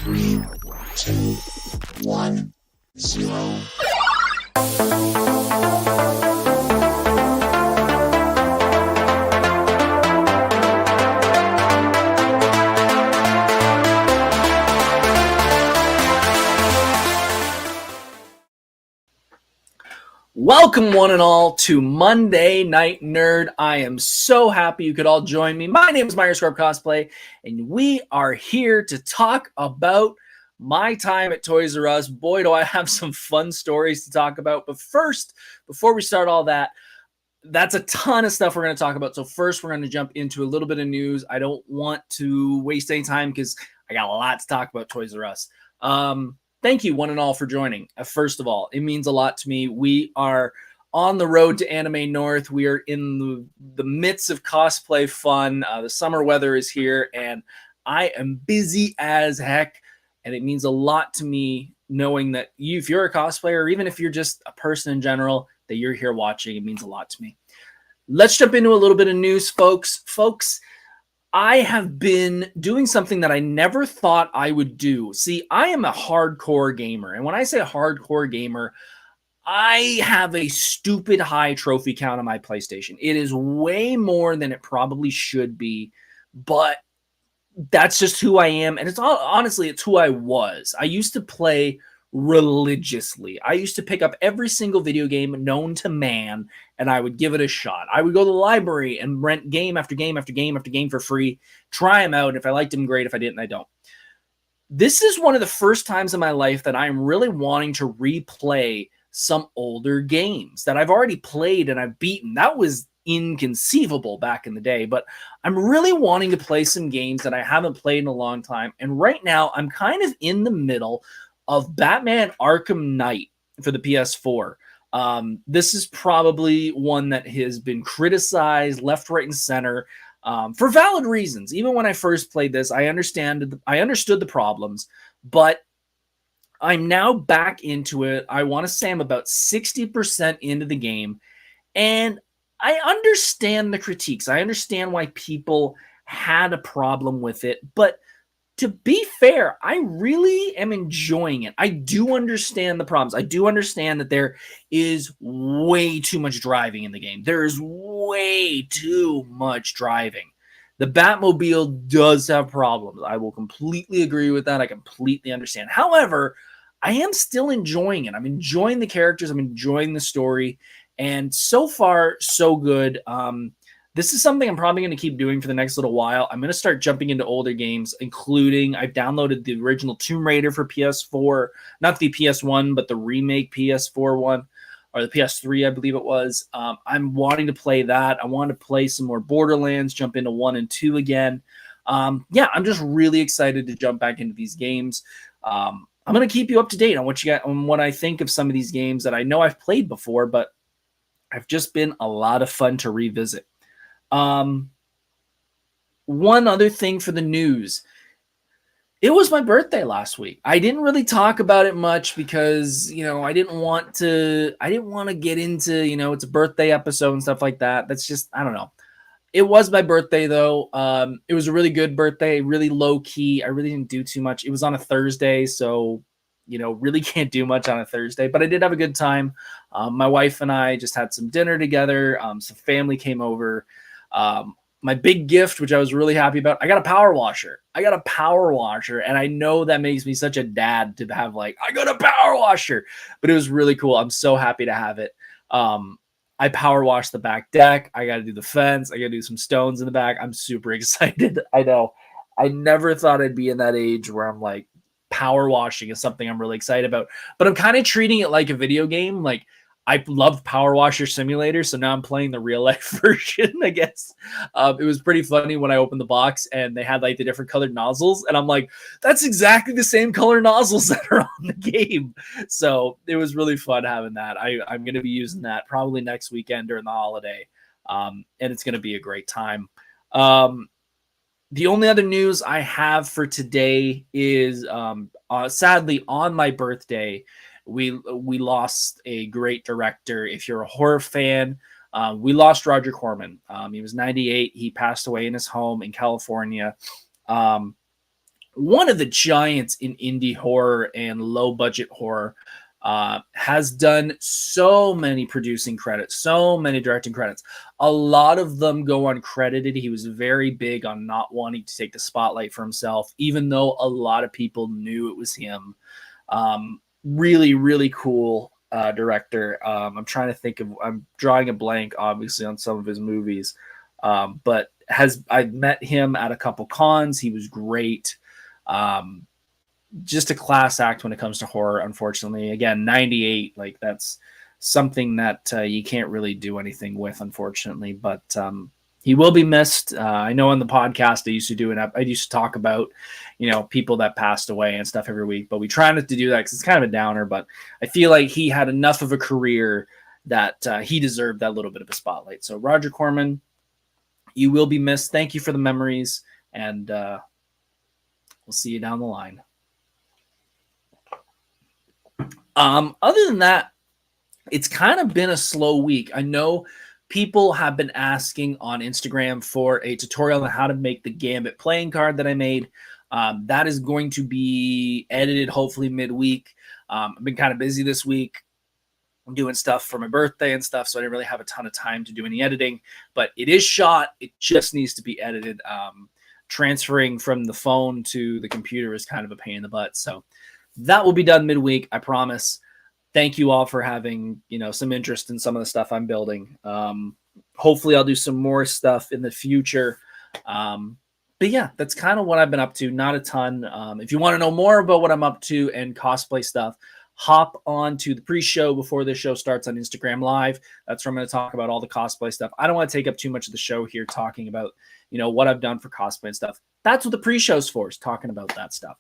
3, 2, 1, 0. Welcome one and all to Monday Night Nerd. I am so happy you could all join me. My name is Corp Cosplay, and we are here to talk about my time at Toys R Us. Boy, do I have some fun stories to talk about. But first, before we start all that, that's a ton of stuff we're going to talk about. So first, we're going to jump into a little bit of news. I don't want to waste any time because I got a lot to talk about Toys R Us. Thank you, one and all, for joining. First of all, it means a lot to me. We are on the road to Anime North. We are in the midst of cosplay fun. The summer weather is here, and I am busy as heck. And it means a lot to me knowing that you, if you're a cosplayer, or even if you're just a person in general, that you're here watching. It means a lot to me. Let's jump into a little bit of news, folks. I have been doing something that I never thought I would do. See, I am a hardcore gamer. And when I say hardcore gamer, I have a stupid high trophy count on my PlayStation. It is way more than it probably should be, but that's just who I am. And honestly, it's who I was. I used to play religiously. I used to pick up every single video game known to man, and I would give it a shot. I would go to the library and rent game after game after game after game for free, try them out. If I liked them, great. If I didn't, I don't. This is one of the first times in my life that I'm really wanting to replay some older games that I've already played and I've beaten. That was inconceivable back in the day, but I'm really wanting to play some games that I haven't played in a long time. And right now, I'm kind of in the middle of Batman Arkham Knight for the PS4. This is probably one that has been criticized left, right, and center for valid reasons. Even when I first played this, I understood the problems, but I'm now back into it. I want to say I'm about 60% into the game, and I understand the critiques. I understand why people had a problem with it, but to be fair, I really am enjoying it. I do understand the problems. I do understand that there is way too much driving in the game. There is way too much driving. The Batmobile does have problems. I will completely agree with that. I completely understand. However, I am still enjoying it. I'm enjoying the characters. I'm enjoying the story. And so far, so good. This is something I'm probably going to keep doing for the next little while. I'm going to start jumping into older games, including I've downloaded the original Tomb Raider for PS4, not the PS1, but the remake PS4 one, or the PS3, I believe it was. I'm wanting to play that. I want to play some more Borderlands, jump into 1 and 2 again. I'm just really excited to jump back into these games. I'm going to keep you up to date on what I think of some of these games that I know I've played before, but have just been a lot of fun to revisit. One other thing for the news. It was my birthday last week. I didn't really talk about it much because, I didn't want to get into, it's a birthday episode and stuff like that. That's just, I don't know. It was my birthday though. It was a really good birthday, really low key. I really didn't do too much. It was on a Thursday, so really can't do much on a Thursday, but I did have a good time. My wife and I just had some dinner together. Some family came over. My big gift, which I was really happy about, I got a power washer. And I know that makes me such a dad to have I got a power washer, but it was really cool. I'm so happy to have it. I power washed the back deck. I got to do the fence. I got to do some stones in the back. I'm super excited. I know. I never thought I'd be in that age where I'm power washing is something I'm really excited about, but I'm kind of treating it like a video game. I love Power Washer Simulator, so now I'm playing the real life version, I guess. It was pretty funny when I opened the box and they had the different colored nozzles, and I'm like, that's exactly the same color nozzles that are on the game. So it was really fun having that. I'm going to be using that probably next weekend during the holiday, and it's going to be a great time. The only other news I have for today is, sadly, on my birthday, we lost a great director. If you're a horror fan, we lost Roger Corman. He was 98. He passed away in his home in California. one of the giants in indie horror and low budget horror, has done so many producing credits, so many directing credits. A lot of them go uncredited. He was very big on not wanting to take the spotlight for himself, even though a lot of people knew it was him. Really, really cool director. I'm trying to think of, I'm drawing a blank, obviously, on some of his movies. But I met him at a couple cons. He was great. Just a class act when it comes to horror, unfortunately. Again, 98, like that's something that you can't really do anything with, unfortunately. But he will be missed. I know on the podcast I used to talk about, people that passed away and stuff every week, but we try not to do that because it's kind of a downer. But I feel like he had enough of a career that he deserved that little bit of a spotlight. So Roger Corman, you will be missed. Thank you for the memories, and we'll see you down the line. Other than that, it's kind of been a slow week. I know people have been asking on Instagram for a tutorial on how to make the Gambit playing card that I made. That is going to be edited hopefully midweek. I've been kind of busy this week. I'm doing stuff for my birthday and stuff, so I didn't really have a ton of time to do any editing, but it is shot. It just needs to be edited. Transferring from the phone to the computer is kind of a pain in the butt, so that will be done midweek, I promise. Thank you all for having, some interest in some of the stuff I'm building. Hopefully I'll do some more stuff in the future. But yeah, that's kind of what I've been up to. Not a ton. If you want to know more about what I'm up to and cosplay stuff, hop on to the pre-show before the show starts on Instagram Live. That's where I'm going to talk about all the cosplay stuff. I don't want to take up too much of the show here talking about, what I've done for cosplay and stuff. That's what the pre-show's for, is talking about that stuff.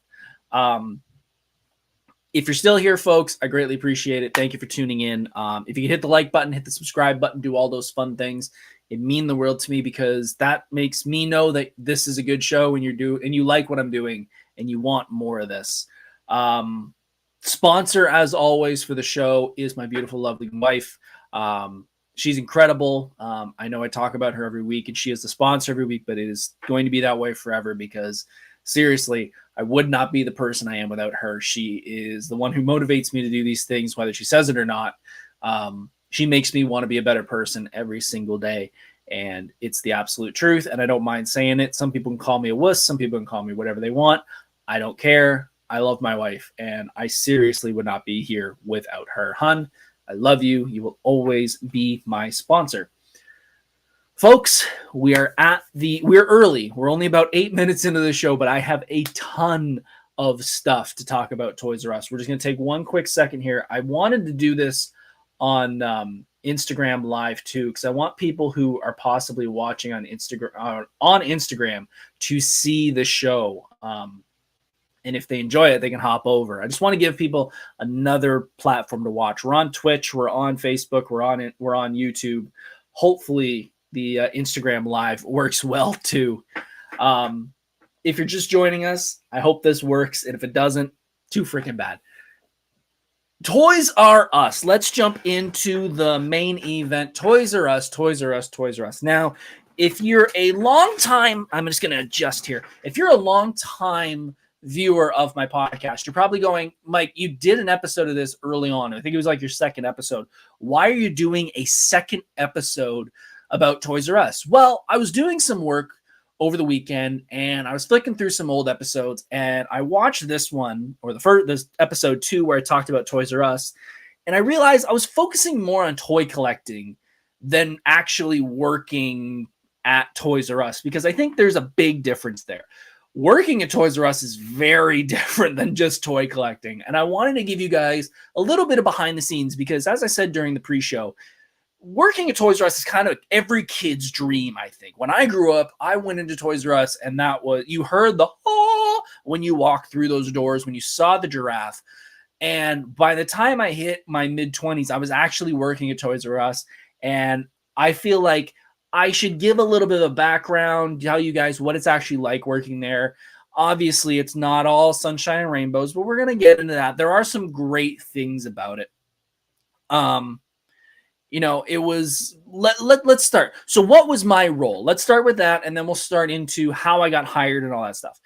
If you're still here, folks, I greatly appreciate it. Thank you for tuning in. If you could hit the like button, hit the subscribe button, do all those fun things, it mean the world to me, because that makes me know that this is a good show and you like what I'm doing and you want more of this. Sponsor, as always, for the show is my beautiful, lovely wife. She's incredible. I know I talk about her every week, and she is the sponsor every week, but it is going to be that way forever, because seriously, I would not be the person I am without her. She is the one who motivates me to do these things, whether she says it or not. She makes me want to be a better person every single day, and it's the absolute truth, and I don't mind saying it. Some people can call me a wuss. Some people can call me whatever they want. I don't care. I love my wife, and I seriously would not be here without her. Hun, I love you. You will always be my sponsor. Folks, we're early. We're only about 8 minutes into the show, but I have a ton of stuff to talk about Toys R Us. We're just going to take one quick second here. I wanted to do this on Instagram Live too, because I want people who are possibly watching on Instagram to see the show. And if they enjoy it, they can hop over. I just want to give people another platform to watch. We're on Twitch, we're on Facebook, we're on YouTube. Hopefully the Instagram Live works well too. If you're just joining us, I hope this works. And if it doesn't, too freaking bad. Toys R Us. Let's jump into the main event. Toys R Us, Toys R Us, Toys R Us. Now, if you're a long time, I'm just going to adjust here. If you're a long time viewer of my podcast, you're probably going, Mike, you did an episode of this early on. I think it was like your second episode. Why are you doing a second episode about Toys R Us? Well, I was doing some work over the weekend, and I was flicking through some old episodes, and I watched this one, or this episode 2, where I talked about Toys R Us, and I realized I was focusing more on toy collecting than actually working at Toys R Us, because I think there's a big difference there. Working at Toys R Us is very different than just toy collecting, and I wanted to give you guys a little bit of behind the scenes, because as I said during the pre-show, working at Toys R Us is kind of every kid's dream, I think. When I grew up, I went into Toys R Us, and that was, you heard the oh when you walked through those doors, when you saw the giraffe. And by the time I hit my mid-20s, I was actually working at Toys R Us, and I feel like I should give a little bit of background, tell you guys what it's actually like working there. Obviously, it's not all sunshine and rainbows, but we're going to get into that. There are some great things about it. It was, let's start. So what was my role? Let's start with that, and then we'll start into how I got hired and all that stuff.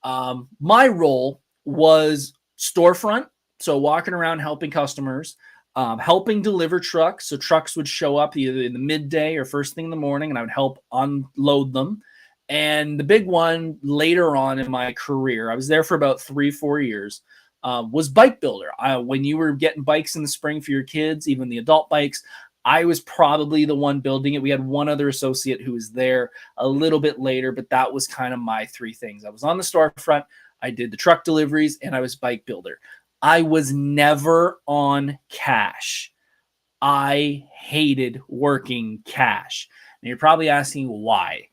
My role was storefront, so walking around helping customers, helping deliver trucks. So trucks would show up either in the midday or first thing in the morning, and I would help unload them. And the big one later on in my career, I was there for about 3-4 years, was bike builder. When you were getting bikes in the spring for your kids, even the adult bikes, I was probably the one building it. We had one other associate who was there a little bit later, but that was kind of my three things. I was on the storefront, I did the truck deliveries, and I was bike builder. I was never on cash. I hated working cash. And you're probably asking why.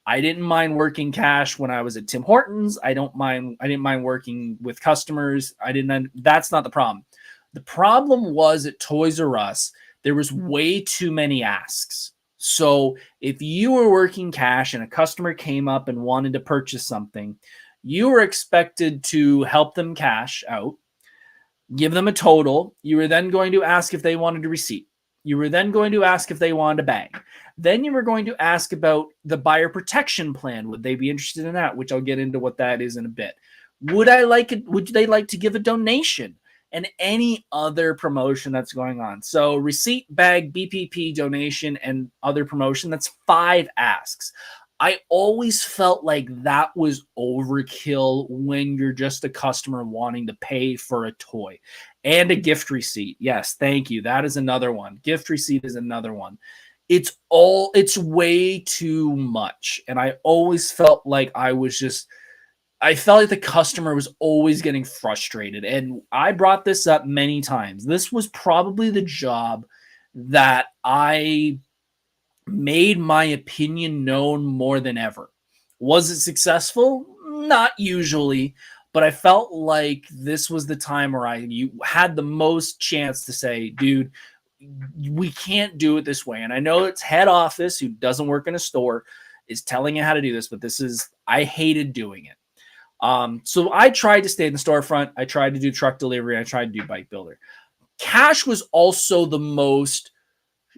I didn't mind working cash when I was at Tim Hortons. I didn't mind working with customers. That's not the problem. The problem was at Toys R Us, there was way too many asks. So if you were working cash and a customer came up and wanted to purchase something, you were expected to help them cash out, give them a total. You were then going to ask if they wanted a receipt. You were then going to ask if they wanted a bag. Then you were going to ask about the buyer protection plan. Would they be interested in that? Which I'll get into what that is in a bit. Would they like to give a donation? And any other promotion that's going on. So receipt, bag, BPP, donation, and other promotion, that's 5 asks. I always felt like that was overkill when you're just a customer wanting to pay for a toy. And a gift receipt. Yes, thank you. That is another one. Gift receipt is another one. It's way too much. And I always felt like I felt like the customer was always getting frustrated. And I brought this up many times. This was probably the job that I made my opinion known more than ever. Was it successful? Not usually, but I felt like this was the time where you had the most chance to say, dude, we can't do it this way. And I know it's head office who doesn't work in a store is telling you how to do this, but I hated doing it. So I tried to stay in the storefront. I tried to do truck delivery. I tried to do bike builder. Cash was also the most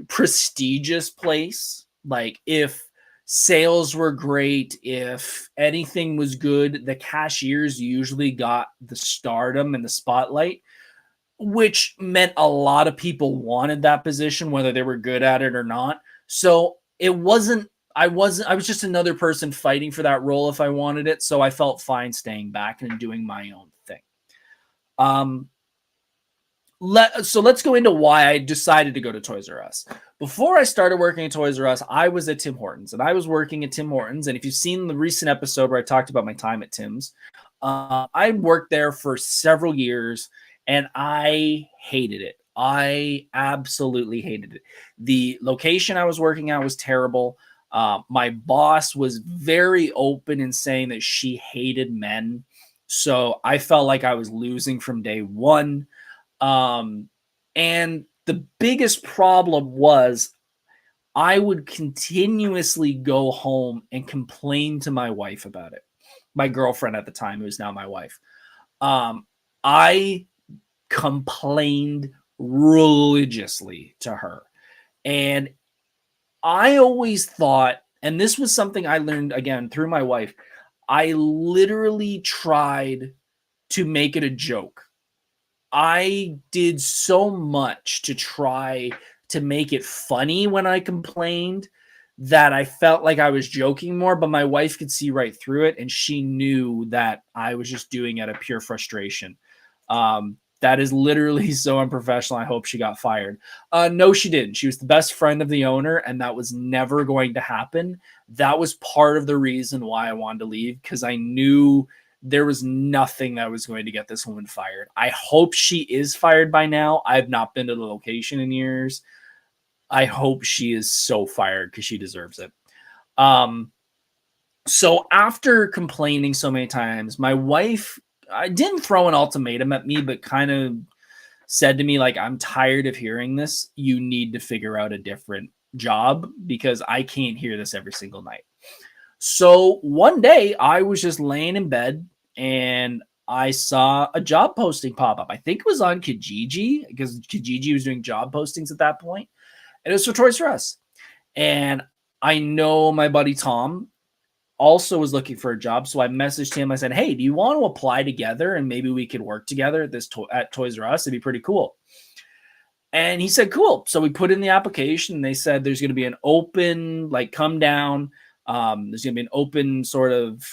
prestigious place. Like if sales were great, if anything was good, the cashiers usually got the stardom and the spotlight, which meant a lot of people wanted that position, whether they were good at it or not. So I was just another person fighting for that role if I wanted it. So I felt fine staying back and doing my own thing. So let's go into why I decided to go to Toys R Us. Before I started working at Toys R Us, I was at Tim Hortons, and I was working at Tim Hortons. And if you've seen the recent episode where I talked about my time at Tim's, I worked there for several years, and I hated it. I absolutely hated it. The location I was working at was terrible. My boss was very open in saying that she hated men. So I felt like I was losing from day one. And the biggest problem was I would continuously go home and complain to my wife about it. My girlfriend at the time, who is now my wife. I complained religiously to her. And I always thought, and this was something I learned again through my wife, I literally tried to make it a joke. I did so much to try to make it funny when I complained that I felt like I was joking more, but my wife could see right through it, and she knew that I was just doing it out of pure frustration. That is literally so unprofessional. I hope she got fired. No, she didn't. She was the best friend of the owner, and that was never going to happen. That was part of the reason why I wanted to leave, because I knew there was nothing that was going to get this woman fired. I hope she is fired by now. I've not been to the location in years. I hope she is so fired because she deserves it. So after complaining so many times, my wife, I didn't throw an ultimatum at me, but kind of said to me, like, I'm tired of hearing this. You need to figure out a different job because I can't hear this every single night. So one day I was just laying in bed and I saw a job posting pop up. I think it was on Kijiji because Kijiji was doing job postings at that point. And it was for Toys R Us. And I know my buddy Tom also was looking for a job. So I messaged him. I said, hey, do you want to apply together and maybe we could work together at at Toys R Us? It'd be pretty cool. And he said, cool. So we put in the application and they said there's going to be an open, like, come down. There's going to be an open sort of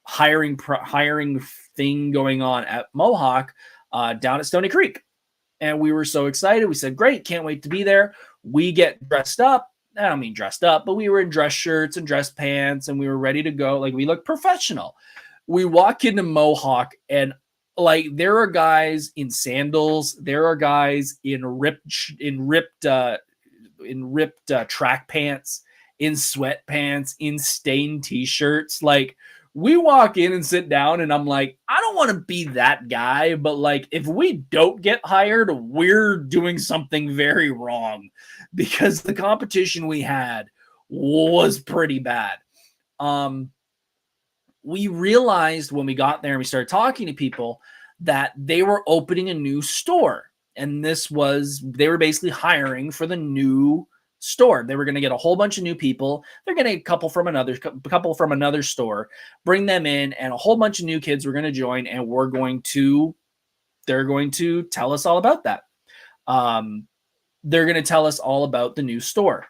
hiring thing going on at Mohawk down at Stony Creek. And we were so excited. We said, great, can't wait to be there. We get dressed up. I don't mean dressed up, but we were in dress shirts and dress pants and we were ready to go. Like, we look professional. We walk into Mohawk and like there are guys in sandals, there are guys in ripped track pants, in sweatpants, in stained t-shirts. Like, we walk in and sit down and I'm like, I don't want to be that guy, but like, if we don't get hired, we're doing something very wrong, because the competition we had was pretty bad. We realized when we got there and we started talking to people that they were opening a new store. And they were basically hiring for the new store. They were going to get a whole bunch of new people. They're going to get a couple from another store, bring them in, and a whole bunch of new kids were going to join. And they're going to tell us all about that. They're going to tell us all about the new store.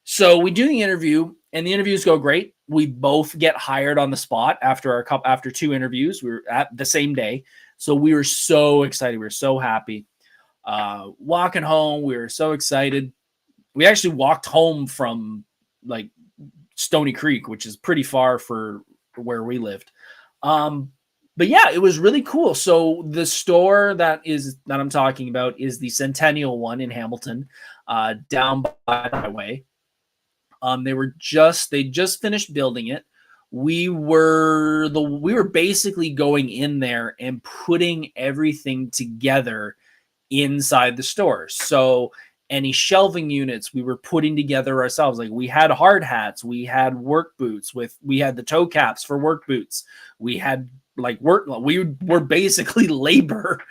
So we do the interview, and the interviews go great. We both get hired on the spot after 2 interviews. We were at the same day. So we were so excited. We were so happy. Walking home, we were so excited. We actually walked home from like Stony Creek, which is pretty far for where we lived. But yeah, it was really cool. So the store that I'm talking about is the Centennial one in Hamilton, down by the highway. They just finished building it. We were basically going in there and putting everything together inside the store. So any shelving units we were putting together ourselves. Like, we had hard hats, we had work boots we had the toe caps for work boots. We had we were basically labor,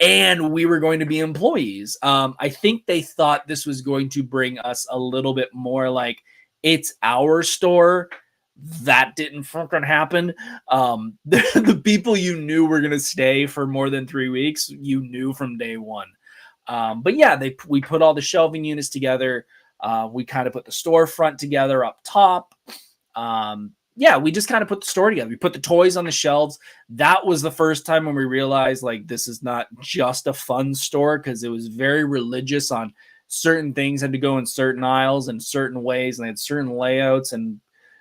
and we were going to be employees. I think they thought this was going to bring us a little bit more like, it's our store. That didn't fucking happen. The people you knew were going to stay for more than 3 weeks, you knew from day one. But yeah, we put all the shelving units together. We kind of put the storefront together up top. Yeah, we just kind of put the store together. We put the toys on the shelves. That was the first time when we realized, like, this is not just a fun store, because it was very religious on certain things had to go in certain aisles and certain ways, and they had certain layouts. And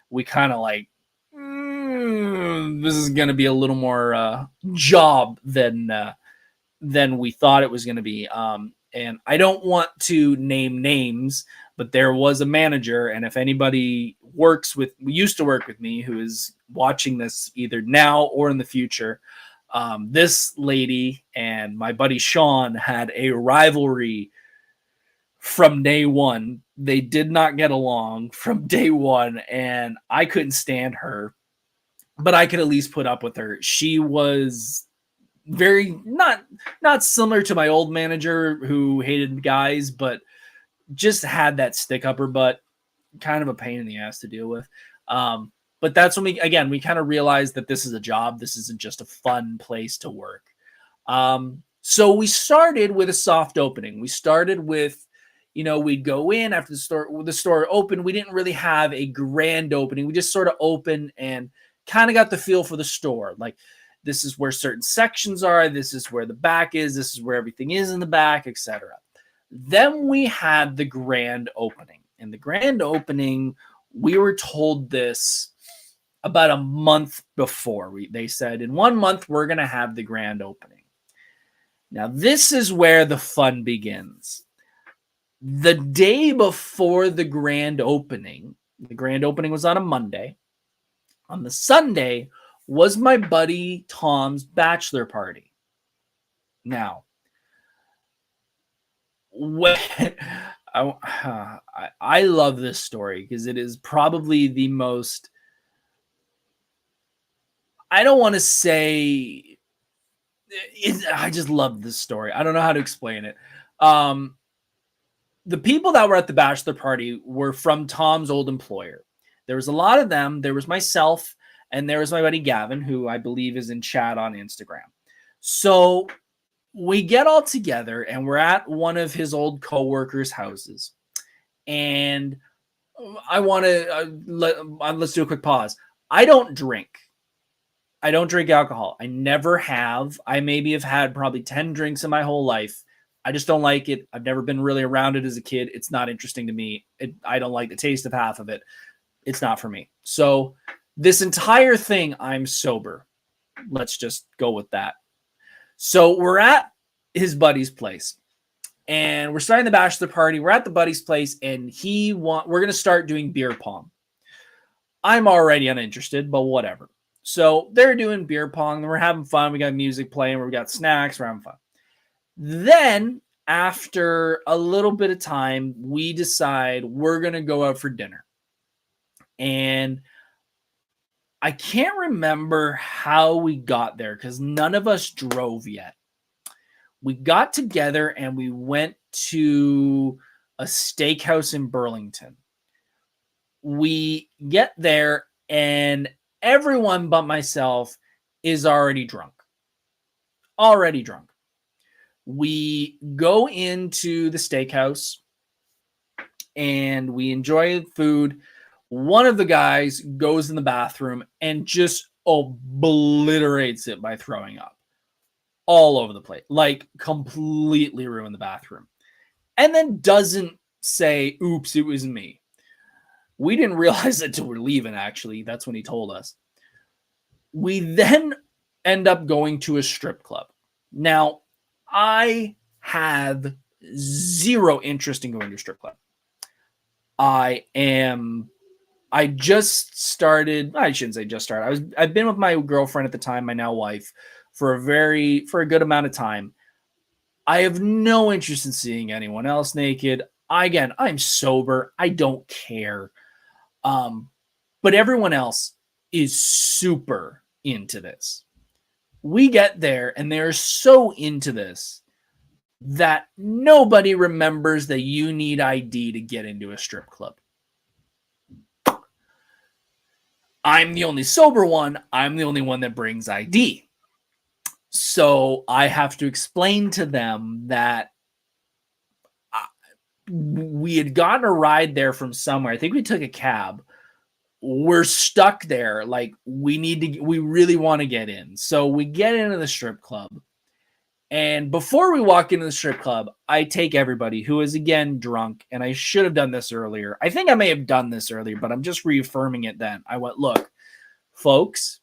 we kind of like, this is going to be a little more job than we thought it was going to be. And I don't want to name names, but there was a manager, and if anybody used to work with me, who is watching this either now or in the future, this lady and my buddy Sean had a rivalry from day one. They did not get along from day one, and I couldn't stand her, but I could at least put up with her. She was very not similar to my old manager who hated guys, but just had that stick up her butt, kind of a pain in the ass to deal with. But that's when we kind of realized that this is a job. This isn't just a fun place to work. So we started with a soft opening. We started with, we'd go in after the store opened. We didn't really have a grand opening. We just sort of opened and kind of got the feel for the store. Like, this is where certain sections are. This is where the back is. This is where everything is in the back, etc. Then we had the grand opening. And the grand opening, we were told this about a month before. They said, in 1 month, we're going to have the grand opening. Now, this is where the fun begins. The day before the grand opening was on a Monday. On the Sunday was my buddy Tom's bachelor party. Now, I love this story because it is probably the most, I don't want to say, I just love this story. I don't know how to explain it. The people that were at the bachelor party were from Tom's old employer. There was a lot of them. There was myself, and there was my buddy Gavin, who I believe is in chat on Instagram. So we get all together, and we're at one of his old coworkers' houses. And I want to let's do a quick pause. I don't drink. I don't drink alcohol. I never have. I maybe have had probably 10 drinks in my whole life. I just don't like it. I've never been really around it as a kid. It's not interesting to me. I don't like the taste of half of it. It's not for me. So this entire thing, I'm sober. Let's just go with that. So we're at his buddy's place, and we're starting the bachelor party. We're at the buddy's place, and we're going to start doing beer pong. I'm already uninterested, but whatever. So they're doing beer pong, and we're having fun. We got music playing. We got snacks. We're having fun. Then, after a little bit of time, we decide we're going to go out for dinner. And I can't remember how we got there because none of us drove yet. We got together and we went to a steakhouse in Burlington. We get there and everyone but myself is already drunk. We go into the steakhouse and we enjoy the food. One of the guys goes in the bathroom and just obliterates it by throwing up all over the place, like completely ruin the bathroom. And then doesn't say, oops, it was me. We didn't realize it until we're leaving, actually. That's when he told us. We then end up going to a strip club. Now, I have zero interest in going to a strip club. I just started. I shouldn't say just started. I've been with my girlfriend at the time, my now wife, for a good amount of time. I have no interest in seeing anyone else naked. I'm sober. I don't care. But everyone else is super into this. We get there and they're so into this that nobody remembers that you need ID to get into a strip club. I'm the only sober one. I'm the only one that brings ID. So I have to explain to them that we had gotten a ride there from somewhere. I think we took a cab. We're stuck there. Like we really want to get in. So we get into the strip club. And before we walk into the strip club, I take everybody who is again drunk. And I should have done this earlier. I think I may have done this earlier, but I'm just reaffirming it then. I went, look, folks,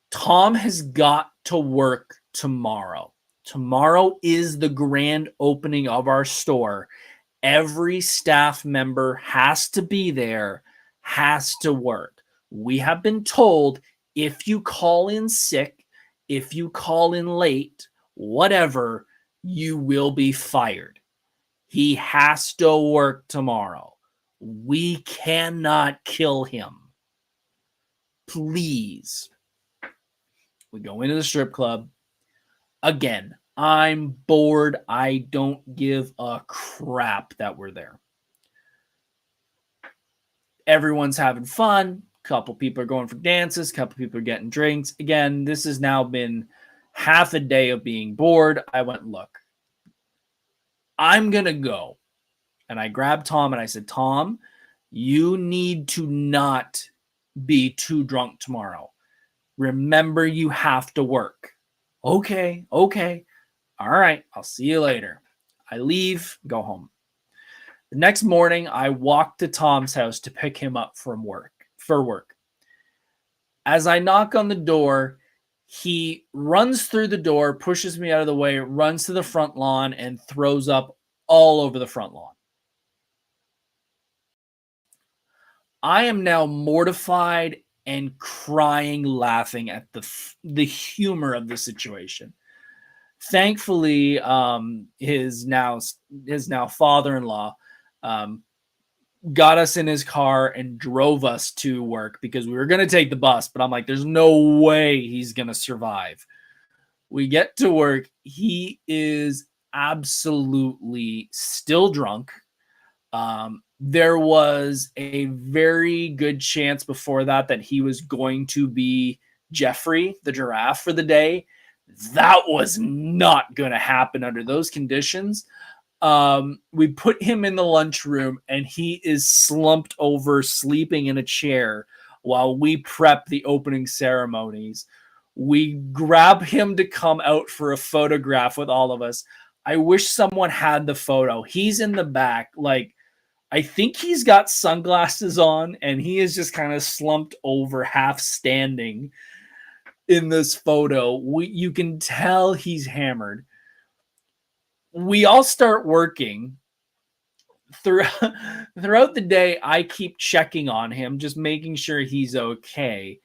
Tom has got to work tomorrow. Tomorrow is the grand opening of our store. Every staff member has to be there, has to work. We have been told if you call in sick, if you call in late, whatever, you will be fired. He has to work tomorrow. We cannot kill him. Please. We go into the strip club. Again, I'm bored. I don't give a crap that we're there. Everyone's having fun. A couple people are going for dances. A couple people are getting drinks. Again, this has now been half a day of being bored. I went, look, I'm going to go. And I grabbed Tom and I said, Tom, you need to not be too drunk tomorrow. Remember, you have to work. Okay. All right. I'll see you later. I leave, go home. The next morning, I walk to Tom's house to pick him up for work. As I knock on the door, he runs through the door, pushes me out of the way, runs to the front lawn, and throws up all over the front lawn. I am now mortified and crying, laughing at the humor of the situation. Thankfully, his now father-in-law got us in his car and drove us to work because we were going to take the bus. But I'm like, there's no way he's going to survive. We get to work. He is absolutely still drunk. there was a very good chance before that that he was going to be Jeffrey, the giraffe, for the day. That was not going to happen under those conditions. We put him in the lunchroom and he is slumped over, sleeping in a chair while we prep the opening ceremonies. We grab him to come out for a photograph with all of us. I wish someone had the photo. He's in the back, like, I think he's got sunglasses on and he is just kind of slumped over, half standing in this photo. You can tell he's hammered. We all start working throughout the day. I keep checking on him, just making sure he's okay.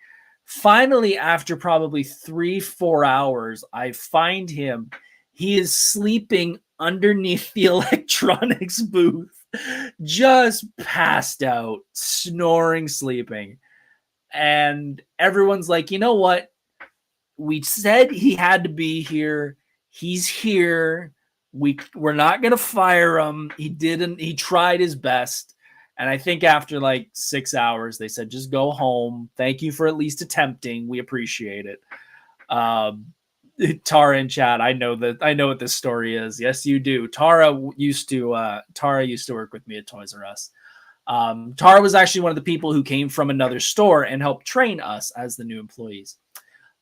Finally, after probably 3-4 hours, I find him. He is sleeping underneath the electronics booth, just passed out, snoring, sleeping. And everyone's like, you know what? We said he had to be here. He's here. We're not going to fire him. He tried his best. And I think after like 6 hours, they said, just go home. Thank you for at least attempting. We appreciate it. Tara in chat, I know what this story is. Yes, you do. Tara used to work with me at Toys R Us. Tara was actually one of the people who came from another store and helped train us as the new employees.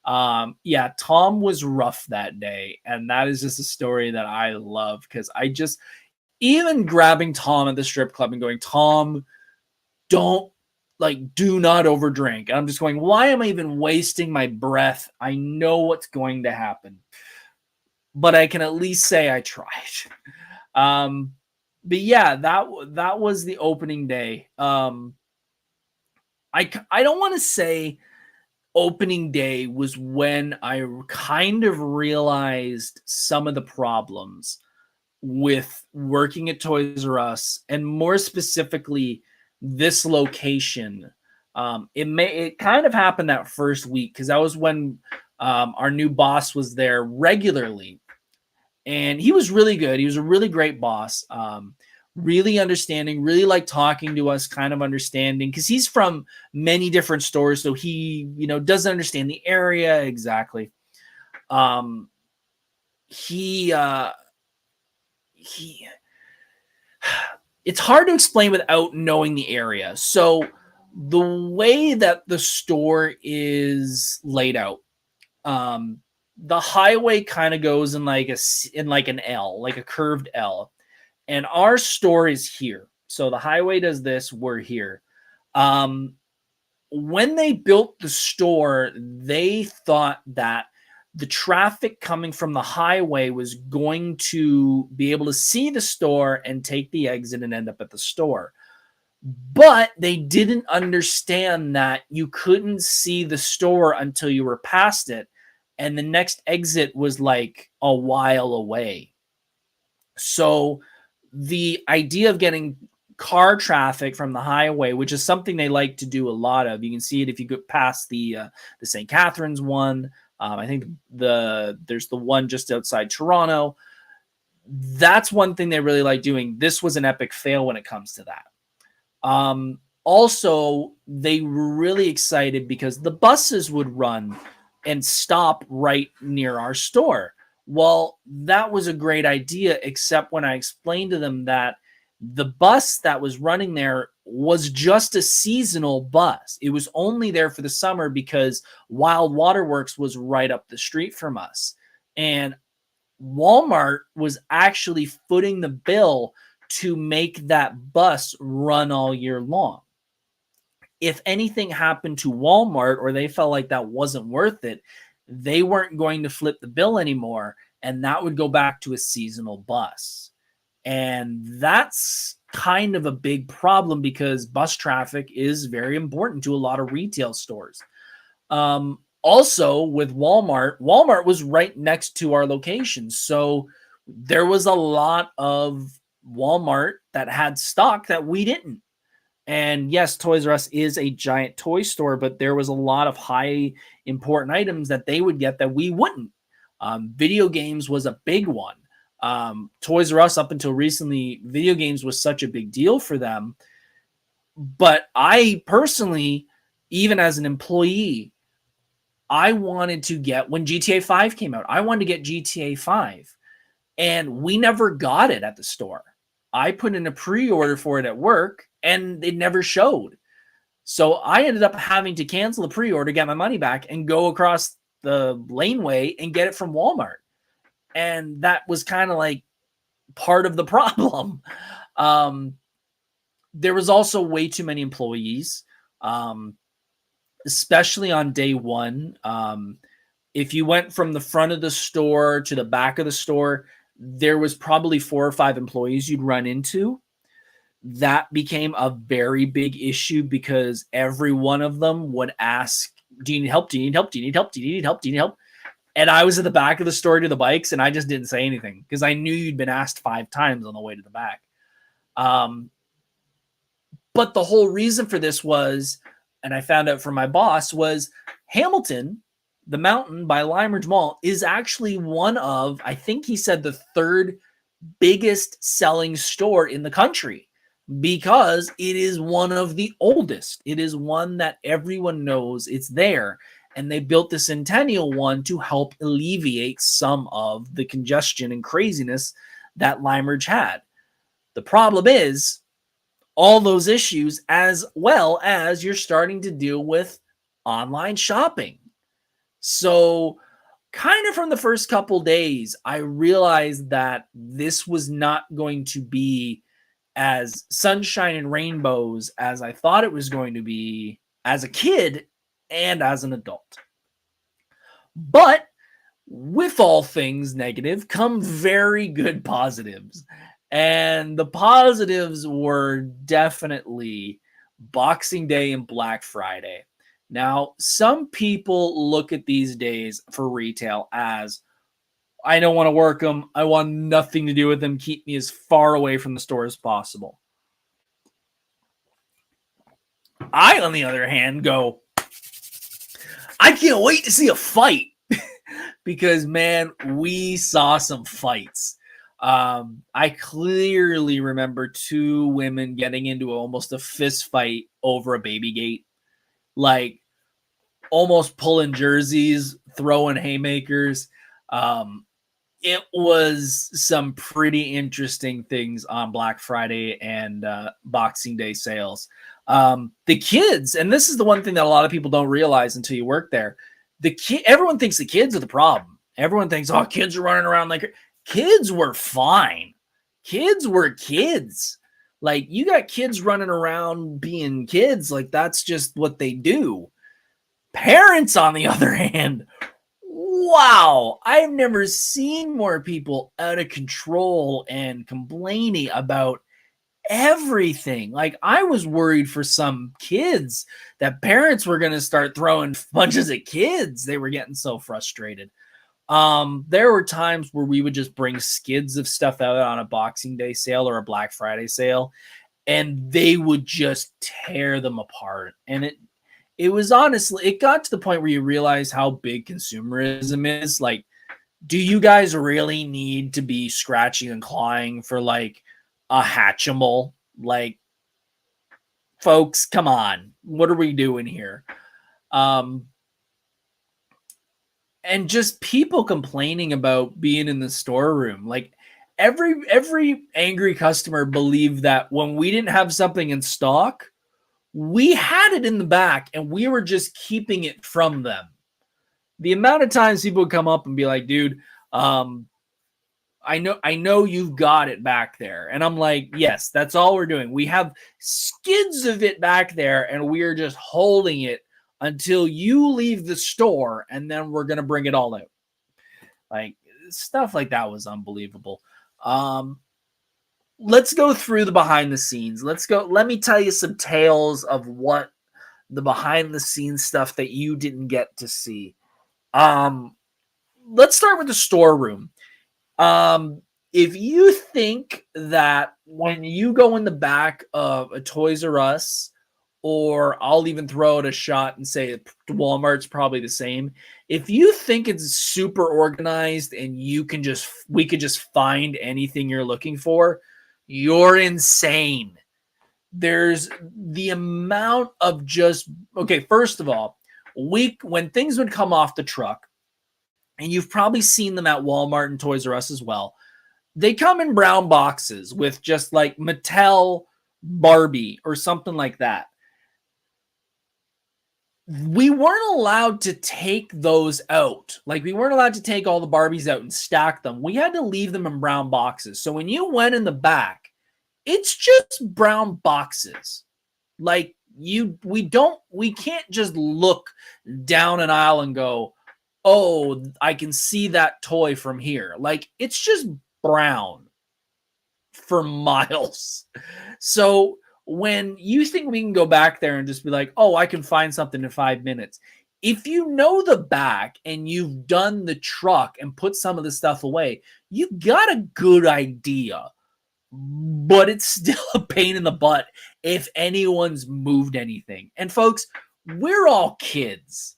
Yeah, Tom was rough that day, and that is just a story that I love, because I just, even grabbing Tom at the strip club and going, Tom, do not overdrink. And I'm just going, why am I even wasting my breath? I know what's going to happen, but I can at least say I tried. But yeah, that was the opening day. I don't want to say opening day was when I kind of realized some of the problems with working at Toys R Us, and more specifically this location. It kind of happened that first week, because that was when our new boss was there regularly, and he was really good. He was a really great boss. Really understanding, really like talking to us, kind of understanding, because he's from many different stores, so he, doesn't understand the area exactly. He it's hard to explain without knowing the area. So the way that the store is laid out, the highway kind of goes in like an L, like a curved L. And our store is here. So the highway does this, we're here. When they built the store, they thought that the traffic coming from the highway was going to be able to see the store and take the exit and end up at the store. But they didn't understand that you couldn't see the store until you were past it, and the next exit was like a while away. So the idea of getting car traffic from the highway, which is something they like to do a lot of, you can see it if you go past the St. Catharines one. I think there's the one just outside Toronto. That's one thing they really like doing. This was an epic fail when it comes to that. Also, they were really excited because the buses would run and stop right near our store. Well, that was a great idea, except when I explained to them that the bus that was running there was just a seasonal bus. It was only there for the summer because Wild Waterworks was right up the street from us. And Walmart was actually footing the bill to make that bus run all year long. If anything happened to Walmart, or they felt like that wasn't worth it, they weren't going to flip the bill anymore, and that would go back to a seasonal bus. And that's kind of a big problem because bus traffic is very important to a lot of retail stores. Also, with Walmart was right next to our location. So there was a lot of Walmart that had stock that we didn't. And yes, Toys R Us is a giant toy store, but there was a lot of high important items that they would get that we wouldn't. Video games was a big one. Toys R Us, up until recently, video games was such a big deal for them. But I personally, even as an employee, I wanted to get, when GTA 5 came out, I wanted to get GTA 5. And we never got it at the store. I put in a pre-order for it at work, and it never showed. So I ended up having to cancel the pre-order, get my money back, and go across the laneway and get it from Walmart. And that was kind of like part of the problem. There was also way too many employees, especially on day one. If you went from the front of the store to the back of the store, there was probably 4 or 5 employees you'd run into. That became a very big issue because every one of them would ask, do you need help? Do you need help? Do you need help? Do you need help? Do you need help? And I was at the back of the store to the bikes, and I just didn't say anything because I knew you'd been asked 5 times on the way to the back. But the whole reason for this was, and I found out from my boss, was Hamilton, the mountain by Lime Ridge Mall, is actually one of, I think he said, the 3rd biggest selling store in the country, because it is one of the oldest. It is one that everyone knows it's there. And they built the Centennial one to help alleviate some of the congestion and craziness that Lime Ridge had. The problem is all those issues, as well as you're starting to deal with online shopping. So kind of from the first couple days, I realized that this was not going to be as sunshine and rainbows as I thought it was going to be as a kid and as an adult. But with all things negative come very good positives. And the positives were definitely Boxing Day and Black Friday. Now, some people look at these days for retail as, I don't want to work them. I want nothing to do with them. Keep me as far away from the store as possible. I, on the other hand, go, I can't wait to see a fight because, man, we saw some fights. I clearly remember 2 women getting into almost a fist fight over a baby gate, like almost pulling jerseys, throwing haymakers. It was some pretty interesting things on Black Friday and Boxing Day sales. The kids, and this is the one thing that a lot of people don't realize until you work there. Everyone thinks the kids are the problem. Everyone thinks, oh, kids are running around like. Kids were fine. Kids were kids. Like, you got kids running around being kids. Like, that's just what they do. Parents, on the other hand, wow, I've never seen more people out of control and complaining about everything. Like, I was worried for some kids that parents were going to start throwing bunches of kids. They were getting so frustrated. There were times where we would just bring skids of stuff out on a Boxing Day sale or a Black Friday sale, and they would just tear them apart. And it was honestly, it got to the point where you realize how big consumerism is. Like, do you guys really need to be scratching and clawing for like a Hatchimal? Like, folks, come on. What are we doing here? And just people complaining about being in the storeroom. Like, every angry customer believed that when we didn't have something in stock, we had it in the back and we were just keeping it from them. The amount of times people would come up and be like, dude, I know you've got it back there. And I'm like, yes, that's all we're doing. We have skids of it back there and we are just holding it until you leave the store, and then we're going to bring it all out. Like, stuff like that was unbelievable. Let's go through the behind the scenes. Let me tell you some tales of what the behind the scenes stuff that you didn't get to see. Let's start with the storeroom. If you think that when you go in the back of a Toys R Us or I'll even throw out a shot and say Walmart's probably the same. If you think it's super organized and we could just find anything you're looking for, you're insane. There's the amount of okay, first of all, when things would come off the truck, and you've probably seen them at Walmart and Toys R Us as well, they come in brown boxes with just like Mattel Barbie or something like that. We weren't allowed to take those out. Like, we weren't allowed to take all the Barbies out and stack them. We had to leave them in brown boxes. So when you went in the back, it's just brown boxes. Like, we can't just look down an aisle and go, oh, I can see that toy from here. Like, it's just brown for miles. So when you think we can go back there and just be like, oh, I can find something in 5 minutes. If you know the back and you've done the truck and put some of the stuff away, you got a good idea. But it's still a pain in the butt if anyone's moved anything. And folks, we're all kids.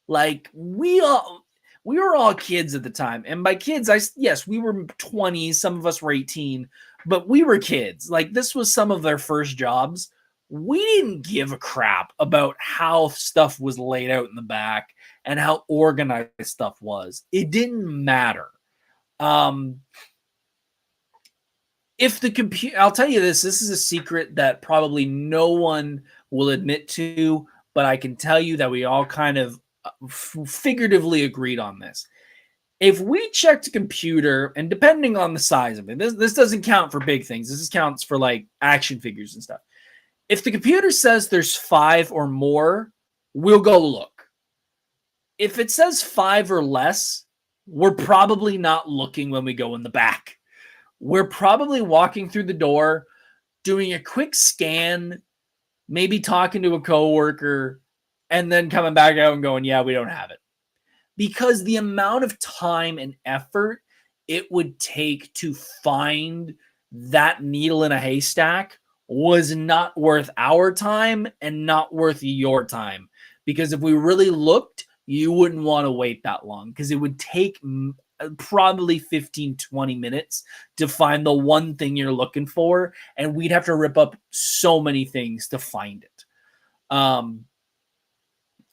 Like, we were all kids at the time. And by kids, yes, we were 20, some of us were 18, but we were kids. Like, this was some of their first jobs. We didn't give a crap about how stuff was laid out in the back and how organized stuff was. It didn't matter. If the computer, I'll tell you this is a secret that probably no one will admit to, but I can tell you that we all kind of figuratively agreed on this. If we checked a computer, and depending on the size of it, this doesn't count for big things. This counts for like action figures and stuff. If the computer says there's 5 or more, we'll go look. If it says 5 or less, we're probably not looking when we go in the back. We're probably walking through the door, doing a quick scan, maybe talking to a coworker, and then coming back out and going, yeah, we don't have it. Because the amount of time and effort it would take to find that needle in a haystack was not worth our time and not worth your time. Because if we really looked, you wouldn't want to wait that long, because it would take probably 15, 20 minutes to find the one thing you're looking for, and we'd have to rip up so many things to find it.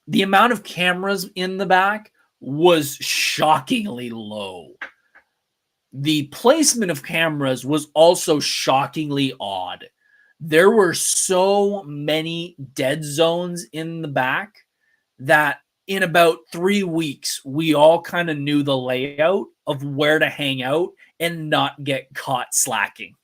The amount of cameras in the back was shockingly low. The placement of cameras was also shockingly odd. There were so many dead zones in the back that in about 3 weeks, we all kind of knew the layout of where to hang out and not get caught slacking.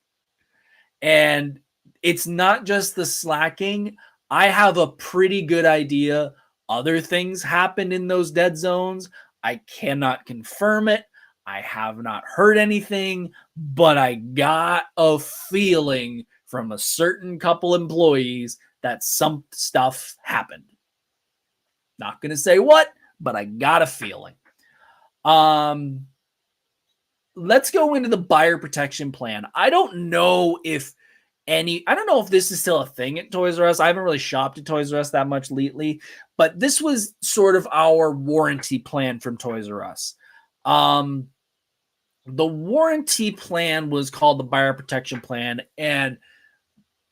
And it's not just the slacking. I have a pretty good idea other things happened in those dead zones. I cannot confirm it. I have not heard anything, but I got a feeling from a certain couple employees that some stuff happened. Not going to say what, but I got a feeling. Let's go into the buyer protection plan. I don't know if this is still a thing at Toys R Us. I haven't really shopped at Toys R Us that much lately, but this was sort of our warranty plan from Toys R Us. The warranty plan was called the buyer protection plan, and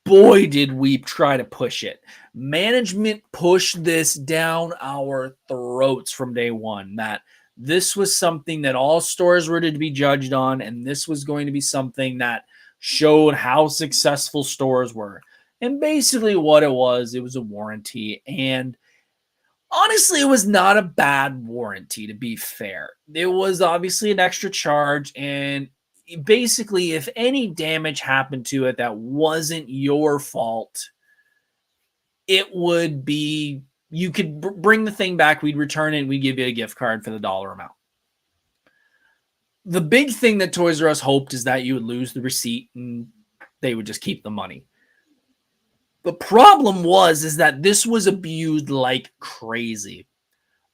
boy, did we try to push it. Management pushed this down our throats from day one, that this was something that all stores were to be judged on, and this was going to be something that showed how successful stores were. And basically what it was a warranty. And honestly, it was not a bad warranty, to be fair. It was obviously an extra charge, and basically, if any damage happened to it that wasn't your fault, it would be, you could bring the thing back, we'd return it, and we'd give you a gift card for the dollar amount. The big thing that Toys R Us hoped is that you would lose the receipt and they would just keep the money. The problem is that this was abused like crazy,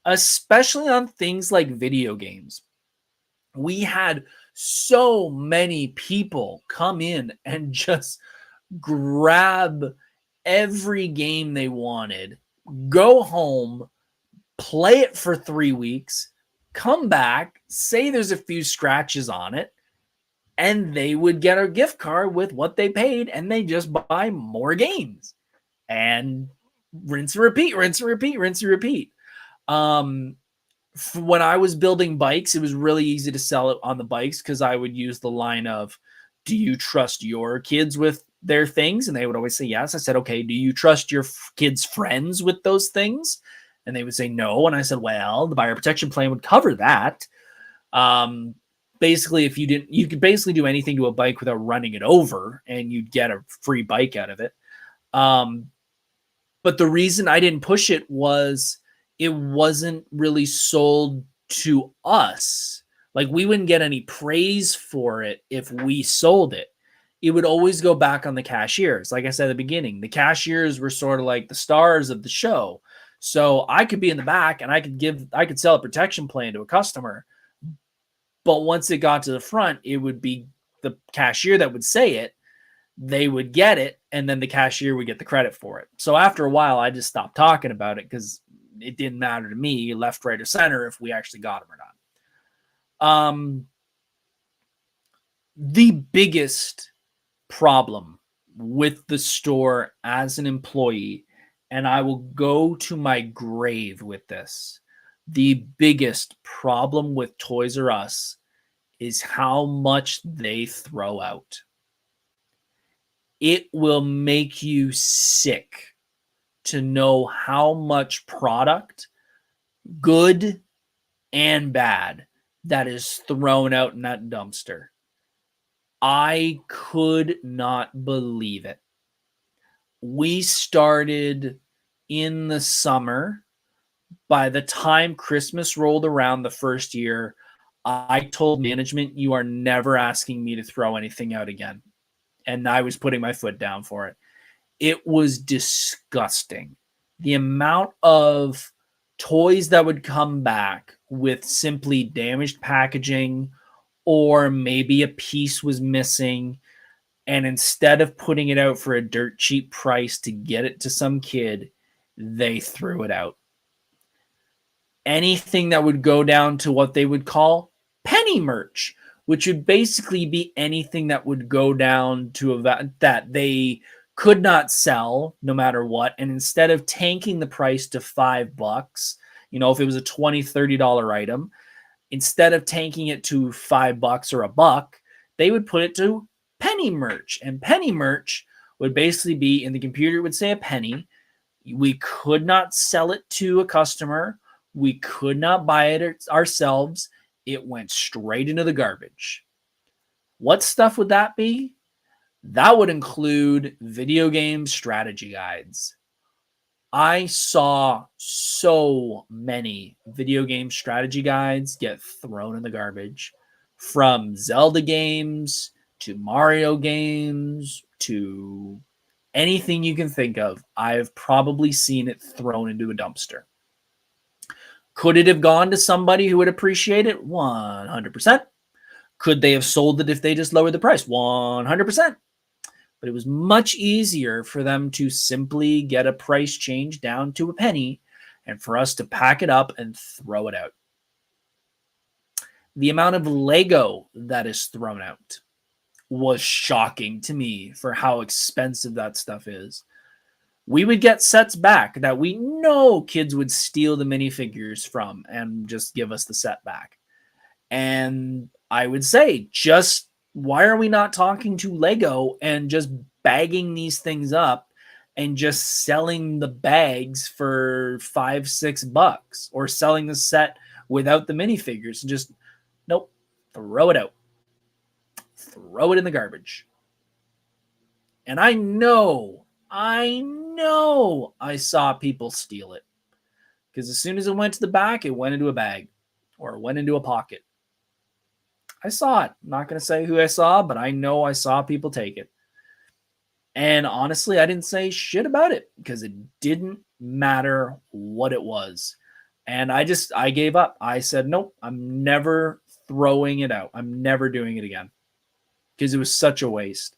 especially on things like video games. We had so many people come in and just grab every game they wanted, go home, play it for 3 weeks, come back, say there's a few scratches on it, and they would get a gift card with what they paid, and they just buy more games. And rinse and repeat, rinse and repeat, rinse and repeat. When I was building bikes, it was really easy to sell it on the bikes because I would use the line of, do you trust your kids with their things? And they would always say yes. I said, okay, do you trust your kids' friends with those things? And they would say no. And I said, well, the buyer protection plan would cover that. Basically, if you didn't, you could basically do anything to a bike without running it over, and you'd get a free bike out of it. But the reason I didn't push it was it wasn't really sold to us. Like, we wouldn't get any praise for it if we sold it. It would always go back on the cashiers. Like I said at the beginning, the cashiers were sort of like the stars of the show. So I could be in the back and I could sell a protection plan to a customer. But once it got to the front, it would be the cashier that would say it. They would get it, and then the cashier would get the credit for it. So after a while, I just stopped talking about it because it didn't matter to me, left, right, or center, if we actually got them or not. The biggest problem with the store as an employee, and I will go to my grave with this, the biggest problem with Toys R Us is how much they throw out. It will make you sick to know how much product, good and bad, that is thrown out in that dumpster. I could not believe it. We started in the summer. By the time Christmas rolled around the first year, I told management, you are never asking me to throw anything out again. And I was putting my foot down for it. It was disgusting. The amount of toys that would come back with simply damaged packaging, or maybe a piece was missing, and instead of putting it out for a dirt cheap price to get it to some kid, they threw it out. Anything that would go down to what they would call penny merch, which would basically be anything that would go down to a that they could not sell no matter what. And instead of tanking the price to $5, if it was a $20, $30 item, instead of tanking it to $5 or $1, they would put it to penny merch. And penny merch would basically be, in the computer, it would say a penny. We could not sell it to a customer. We could not buy it ourselves. It went straight into the garbage. What stuff would that be? That would include video game strategy guides. I saw so many video game strategy guides get thrown in the garbage, from Zelda games to Mario games to anything you can think of. I've probably seen it thrown into a dumpster. Could it have gone to somebody who would appreciate it? 100%. Could they have sold it if they just lowered the price? 100%. But it was much easier for them to simply get a price change down to a penny and for us to pack it up and throw it out. The amount of Lego that is thrown out was shocking to me for how expensive that stuff is. We would get sets back that we know kids would steal the minifigures from and just give us the set back. And I would say, just why are we not talking to Lego and just bagging these things up and just selling the bags for $5, $6, or selling the set without the minifigures? And just, nope, throw it out. Throw it in the garbage. And I know I saw people steal it, because as soon as it went to the back, it went into a bag or it went into a pocket. I saw it. I'm not going to say who I saw, but I know I saw people take it. And honestly, I didn't say shit about it because it didn't matter what it was. And I gave up. I said, nope, I'm never throwing it out. I'm never doing it again, because it was such a waste.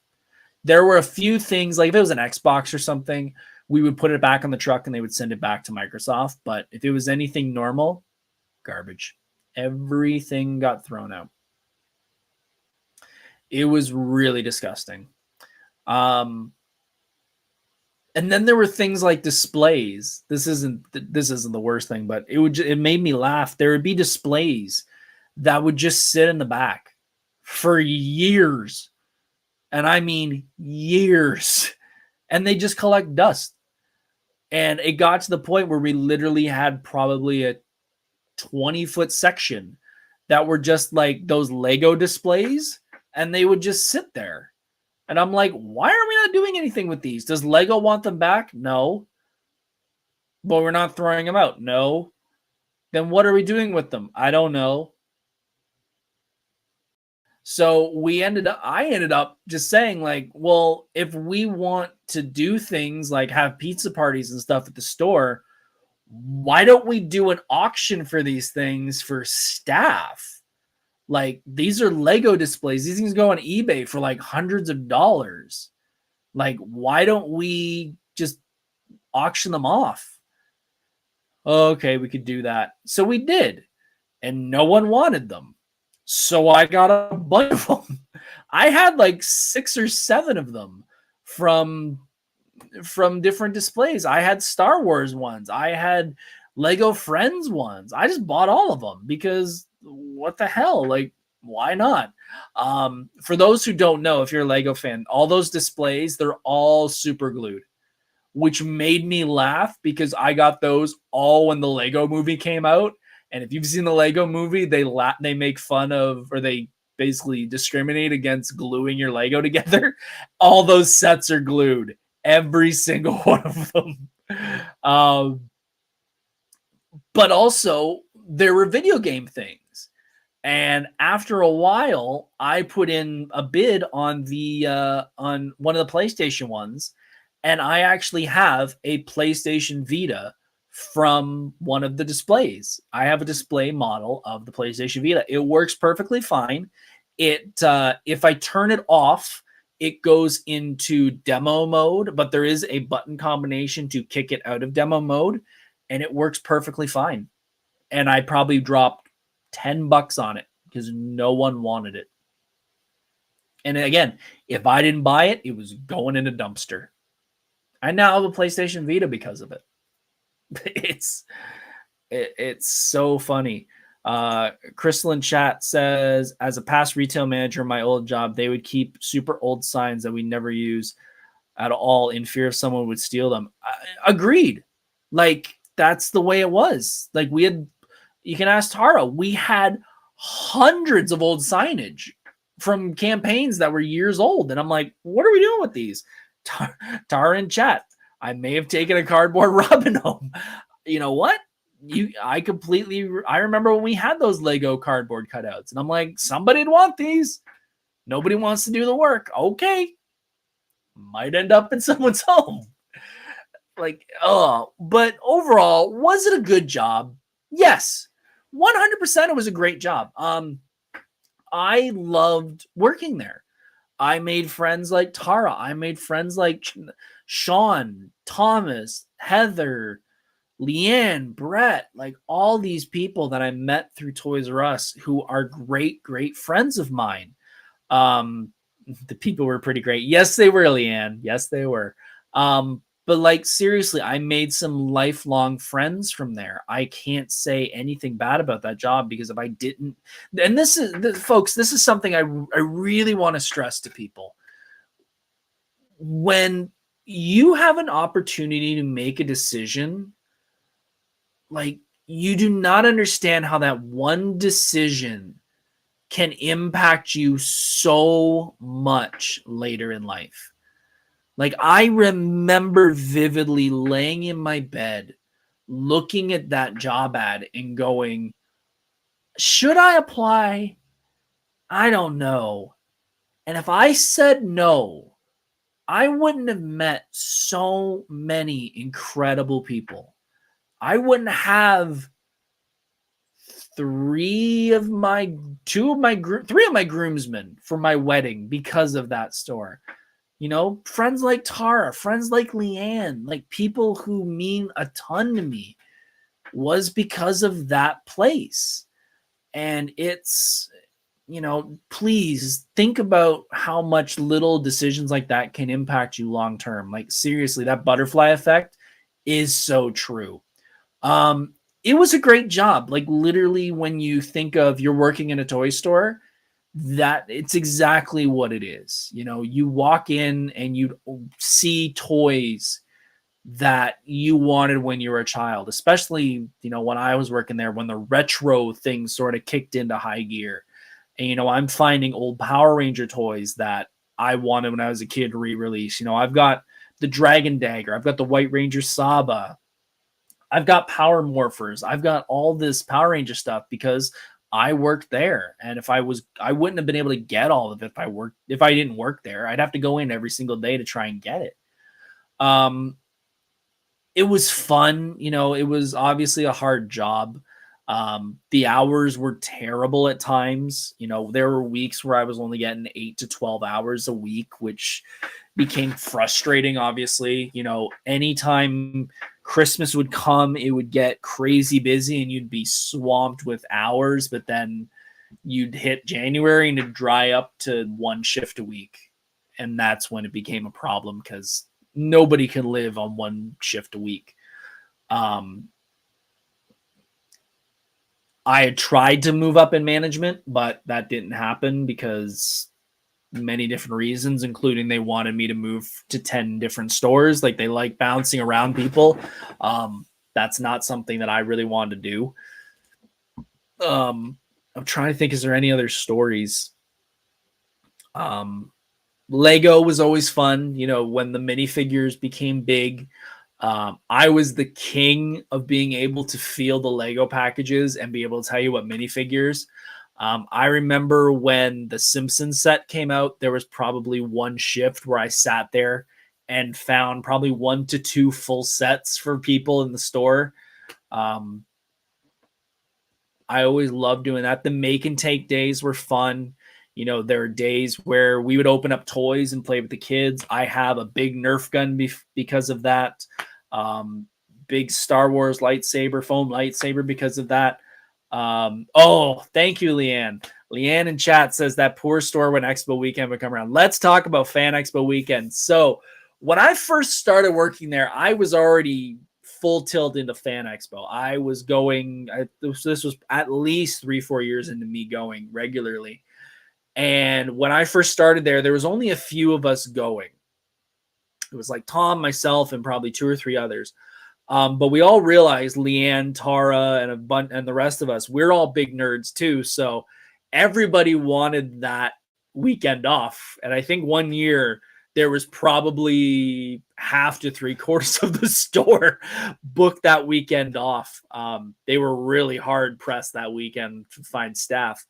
There were a few things, like if it was an Xbox or something, we would put it back on the truck and they would send it back to Microsoft. But if it was anything normal, garbage. Everything got thrown out. It was really disgusting. And then there were things like displays. This isn't the worst thing, but it made me laugh. There would be displays that would just sit in the back for years. And I mean years. And they just collect dust. And it got to the point where we literally had probably a 20-foot section that were just like those Lego displays, and they would just sit there. And I'm like, why are we not doing anything with these? Does Lego want them back? No. But we're not throwing them out. No. Then what are we doing with them? I don't know. So I ended up just saying, like, well, if we want to do things like have pizza parties and stuff at the store, why don't we do an auction for these things for staff? Like, these are Lego displays. These things go on eBay for like hundreds of dollars. Like, why don't we just auction them off? Okay, we could do that. So we did, and no one wanted them. So I got a bunch of them. I had like 6 or 7 of them from different displays. I had Star Wars ones. I had Lego Friends ones. I just bought all of them because what the hell? Like, why not? For those who don't know, if you're a Lego fan, all those displays, they're all super glued, which made me laugh because I got those all when the Lego movie came out. And if you've seen the Lego movie, they make fun of, or they basically discriminate against gluing your Lego together. All those sets are glued, every single one of them. But also there were video game things. And after a while, I put in a bid on on one of the PlayStation ones, and I actually have a PlayStation Vita from one of the displays. I have a display model of the PlayStation Vita. It works perfectly fine. If I turn it off, it goes into demo mode, but there is a button combination to kick it out of demo mode, and it works perfectly fine. And I probably dropped $10 on it because no one wanted it. And again, if I didn't buy it, it was going in a dumpster. I now have a PlayStation Vita because of it. It's so funny. Crystal in chat says, as a past retail manager in my old job, they would keep super old signs that we never use at all in fear of someone would steal them. Agreed. Like, that's the way it was. Like, you can ask Tara, we had hundreds of old signage from campaigns that were years old. And I'm like, what are we doing with these? Tara in chat, I may have taken a cardboard Robin home. You know what? I remember when we had those Lego cardboard cutouts, and I'm like, somebody'd want these. Nobody wants to do the work. Okay. Might end up in someone's home. Like, but overall, was it a good job? Yes. 100% it was a great job. I loved working there. I made friends like Tara. I made friends like Sean, Thomas, Heather, Leanne, Brett, like all these people that I met through Toys R Us who are great, great friends of mine. The people were pretty great. Yes, they were, Leanne. Yes, they were. But like, seriously, I made some lifelong friends from there. I can't say anything bad about that job because if I didn't, and folks, this is something I really want to stress to people. When you have an opportunity to make a decision, like, you do not understand how that one decision can impact you so much later in life. Like, I remember vividly laying in my bed, looking at that job ad and going, should I apply? I don't know. And if I said no, I wouldn't have met so many incredible people. I wouldn't have three of my groomsmen for my wedding because of that store. friends like Tara, friends like Leanne, like people who mean a ton to me, was because of that place. And it's, please think about how much little decisions like that can impact you long term. Like, seriously, that butterfly effect is so true. It was a great job. Like, literally, when you think of you're working in a toy store, that it's exactly what it is. You walk in and you see toys that you wanted when you were a child, especially, when I was working there, when the retro thing sort of kicked into high gear. And, I'm finding old Power Ranger toys that I wanted when I was a kid re-release. I've got the Dragon Dagger, I've got the White Ranger Saba, I've got Power Morphers, I've got all this Power Ranger stuff because I worked there. And I wouldn't have been able to get all of it if I didn't work there. I'd have to go in every single day to try and get it. It was fun. It was obviously a hard job. The hours were terrible at times. There were weeks where I was only getting 8 to 12 hours a week, which became frustrating, obviously. Anytime Christmas would come, it would get crazy busy and you'd be swamped with hours, but then you'd hit January and it'd dry up to one shift a week. And that's when it became a problem because nobody can live on one shift a week. I had tried to move up in management, but that didn't happen because many different reasons, including they wanted me to move to 10 different stores. Like, they like bouncing around people. That's not something that I really wanted to do. I'm trying to think, is there any other stories? Lego was always fun. When the minifigures became big, I was the king of being able to feel the Lego packages and be able to tell you what minifigures. I remember when the Simpsons set came out, there was probably one shift where I sat there and found probably 1 to 2 full sets for people in the store. I always loved doing that. The make and take days were fun. There are days where we would open up toys and play with the kids. I have a big Nerf gun because of that. Big Star Wars lightsaber, foam lightsaber because of that. Oh, thank you, Leanne. Leanne in chat says that poor store when Expo weekend would come around. Let's talk about Fan Expo weekend. So when I first started working there, I was already full tilt into Fan Expo. I was going, this was at least 3-4 years into me going regularly. And when I first started there was only a few of us going. It was like Tom, myself, and probably 2 or 3 others. But we all realized, Leanne, Tara, and the rest of us, we're all big nerds too. So everybody wanted that weekend off. And I think one year there was probably half to 3/4 of the store booked that weekend off. They were really hard pressed that weekend to find staff.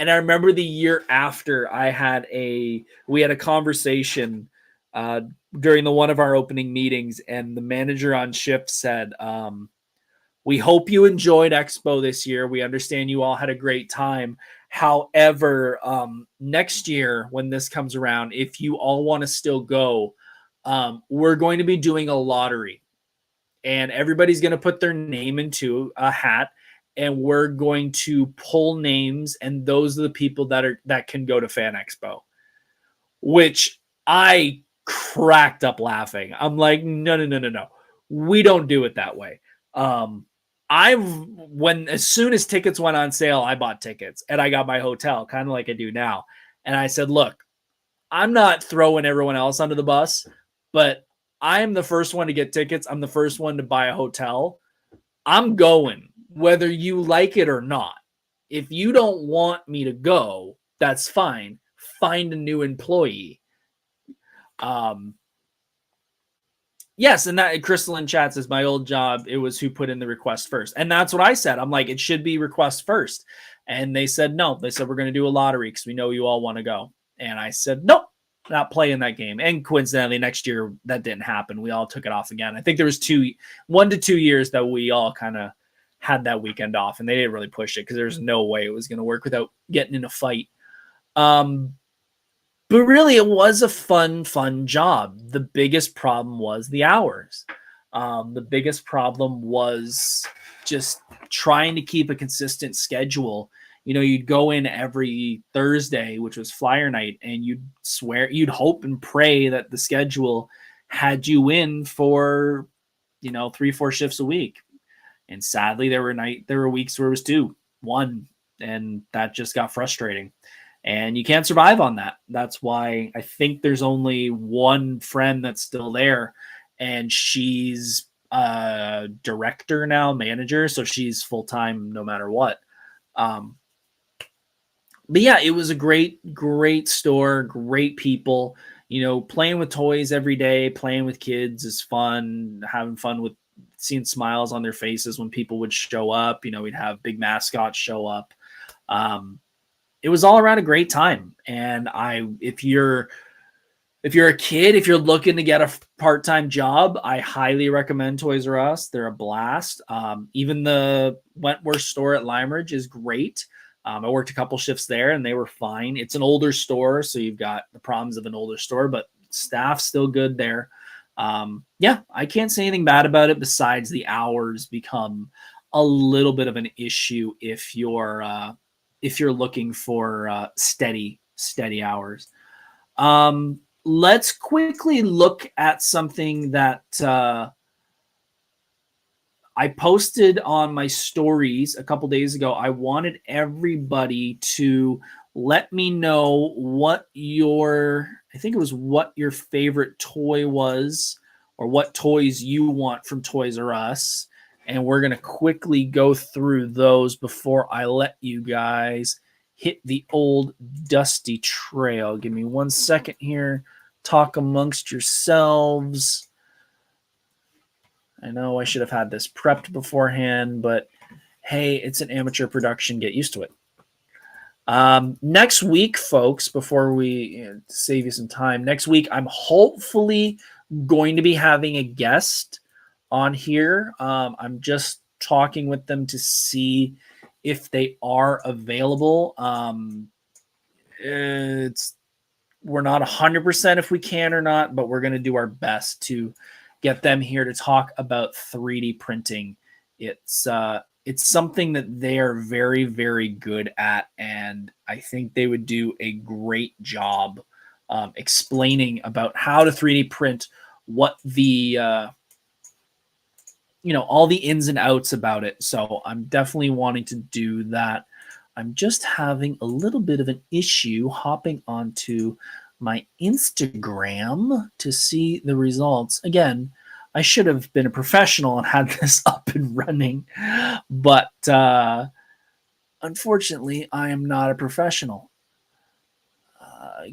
And I remember the year after, we had a conversation during one of our opening meetings, and the manager on shift said, we hope you enjoyed Expo this year. We understand you all had a great time. However, next year when this comes around, if you all want to still go, we're going to be doing a lottery, and everybody's going to put their name into a hat, and we're going to pull names, and those are the people that can go to Fan Expo, which I cracked up laughing. I'm like, no. We don't do it that way. As soon as tickets went on sale, I bought tickets and I got my hotel, kind of like I do now. And I said, look, I'm not throwing everyone else under the bus, but I am the first one to get tickets. I'm the first one to buy a hotel. I'm going, whether you like it or not. If you don't want me to go, that's fine. Find a new employee. Yes, and that Crystal in chat says my old job, it was who put in the request first. And that's what I said. I'm like, it should be request first. And they said no. They said we're going to do a lottery because we know you all want to go. And I said, nope, not playing that game. And coincidentally, next year that didn't happen. We all took it off again. I think there was 1 to 2 years that we all kind of had that weekend off, and they didn't really push it because there's no way it was going to work without getting in a fight. But really, it was a fun job. The biggest problem was the hours. The biggest problem was just trying to keep a consistent schedule. You know, you'd go in every Thursday, which was flyer night, and you'd hope and pray that the schedule had you in for, 3-4 shifts a week. And sadly, there were weeks where it was 2, 1, and that just got frustrating. And you can't survive on that. That's why I think there's only one friend that's still there, and she's a director now, manager, so she's full time no matter what. But yeah, it was a great store, great people. You know, playing with toys every day, playing with kids is fun. Having fun with seeing smiles on their faces when people would show up. You know, we'd have big mascots show up. It was all around a great time. And if you're a kid, if you're looking to get a part-time job, I highly recommend Toys R Us. They're a blast. Even the Wentworth store at Lime Ridge is great. I worked a couple shifts there and they were fine. It's an older store, so you've got the problems of an older store, but staff's still good there. Yeah, I can't say anything bad about it besides the hours become a little bit of an issue if you're looking for steady hours. Let's quickly look at something that I posted on my stories a couple days ago. I wanted everybody to let me know what your favorite toy was, or what toys you want from Toys R Us. And we're going to quickly go through those before I let you guys hit the old dusty trail. Give me 1 second here. Talk amongst yourselves. I know I should have had this prepped beforehand, but hey, it's an amateur production. Get used to it. Next week, folks, before we save you some time, next week I'm hopefully going to be having a guest on here. I'm just talking with them to see if they are available. We're not 100% if we can or not, but we're going to do our best to get them here to talk about 3D printing. It's something that they are very, very good at, and I think they would do a great job explaining about how to 3D print, what the all the ins and outs about it. So I'm definitely wanting to do that. I'm just having a little bit of an issue hopping onto my Instagram to see the results. Again, I should have been a professional and had this up and running, but unfortunately, I am not a professional.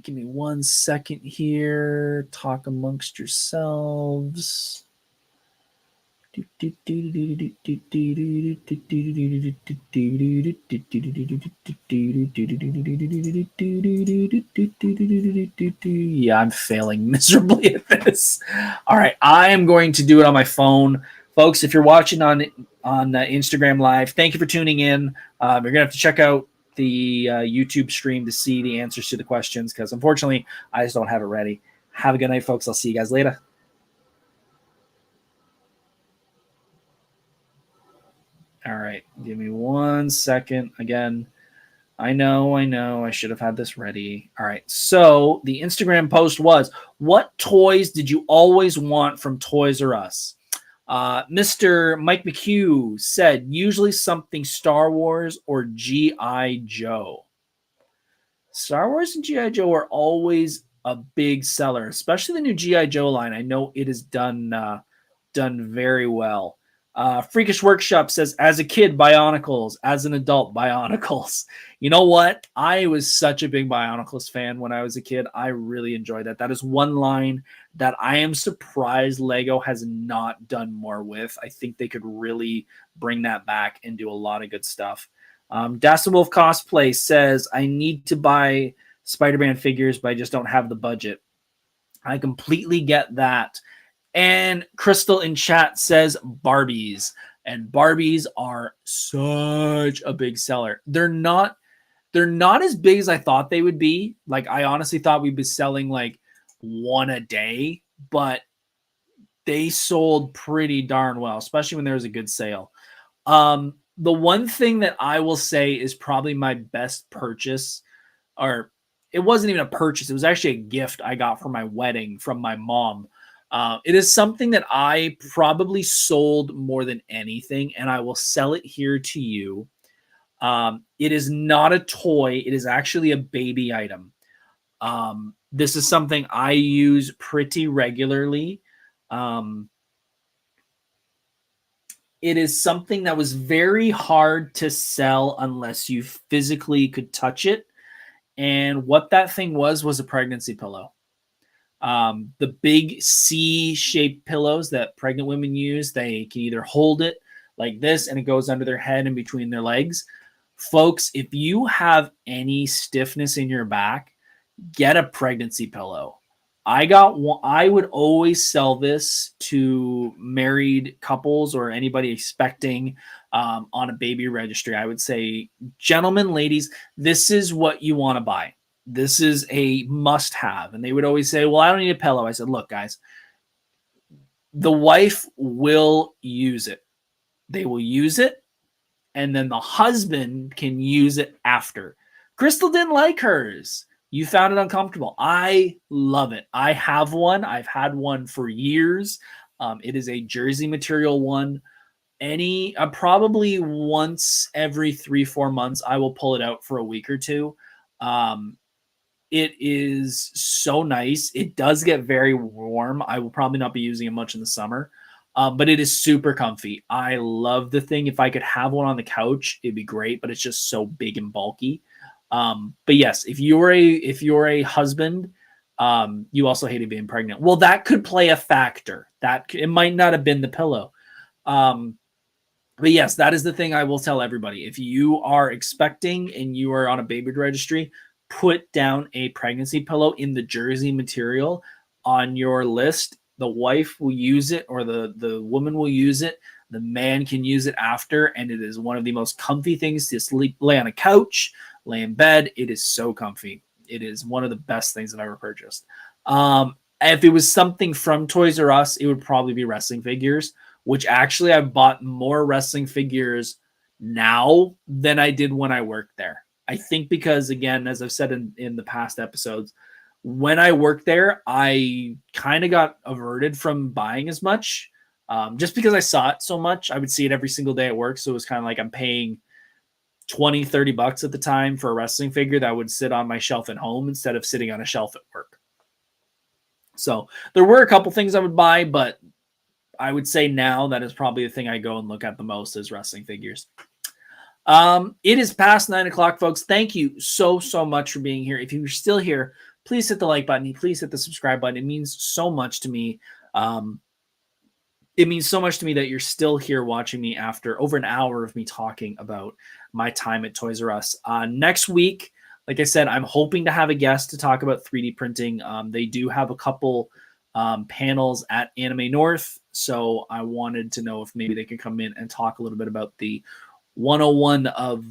Give me 1 second here. Talk amongst yourselves. Yeah, I'm failing miserably at this. All right, I am going to do it on my phone. Folks, if you're watching on Instagram Live, thank you for tuning in. You're going to have to check out the YouTube stream to see the answers to the questions, because unfortunately, I just don't have it ready. Have a good night, folks. I'll see you guys later. All right, give me 1 second. Again, I know, I should have had this ready. All right, so the Instagram post was, what toys did you always want from Toys R Us? Mr. Mike McHugh said, usually something Star Wars or G.I. Joe. Star Wars and G.I. Joe are always a big seller, especially the new G.I. Joe line. I know it is done very well. Freakish Workshop says, as a kid, Bionicles. As an adult, Bionicles. You know what? I was such a big Bionicles fan when I was a kid. I really enjoyed that. That is one line that I am surprised Lego has not done more with. I think they could really bring that back and do a lot of good stuff. Dasta Wolf Cosplay says, I need to buy Spider-Man figures, but I just don't have the budget. I completely get that. And Crystal in chat says Barbies. And Barbies are such a big seller. They're not They're not as big as I thought they would be. Like, I honestly thought we'd be selling like one a day, but they sold pretty darn well, especially when there was a good sale. The one thing that I will say is probably my best purchase, or it wasn't even a purchase, it was actually a gift I got for my wedding from my mom. It is something that I probably sold more than anything, and I will sell it here to you. It is not a toy, it is actually a baby item. This is something I use pretty regularly. It is something that was very hard to sell unless you physically could touch it. And what that thing was a pregnancy pillow. The big C-shaped pillows that pregnant women use, they can either hold it like this and it goes under their head and between their legs. Folks, if you have any stiffness in your back, get a pregnancy pillow. I got one. I would always sell this to married couples or anybody expecting on a baby registry. I would say, gentlemen, ladies, this is what you want to buy. This is a must have. And they would always say, well, I don't need a pillow. I said, look, guys, the wife will use it. They will use it. And then the husband can use it after. Crystal didn't like hers. You found it uncomfortable. I love it. I have one. I've had one for years. It is a jersey material one. Probably once every 3-4 months, I will pull it out for a week or two. It is so nice. It does get very warm. I will probably not be using it much in the summer, but it is super comfy. I love the thing. If I could have one on the couch, it'd be great, but it's just so big and bulky. But yes, if you're a husband, you also hated being pregnant. Well, that could play a factor. It might not have been the pillow. But yes, that is the thing I will tell everybody. If you are expecting and you are on a baby registry, put down a pregnancy pillow in the jersey material on your list. The wife will use it, or the woman will use it. The man can use it after, and it is one of the most comfy things to sleep, lay on a couch, lay in bed. It is so comfy. It is one of the best things I've ever purchased. If it was something from Toys R Us, it would probably be wrestling figures, which actually I've bought more wrestling figures now than I did when I worked there. I think because, again, as I've said in the past episodes, when I worked there, I kind of got averted from buying as much just because I saw it so much. I would see it every single day at work. So it was kind of like I'm paying $20-$30 at the time for a wrestling figure that would sit on my shelf at home instead of sitting on a shelf at work. So there were a couple things I would buy, but I would say now that is probably the thing I go and look at the most is wrestling figures. It is past 9 o'clock, folks. Thank you so much for being here. If you're still here, please hit the like button. Please hit the subscribe button. It means so much to me. It means so much to me that you're still here watching me after over an hour of me talking about my time at Toys R Us. Next week, like I said, I'm hoping to have a guest to talk about 3D printing. They do have a couple panels at Anime North, so I wanted to know if maybe they could come in and talk a little bit about the 101 of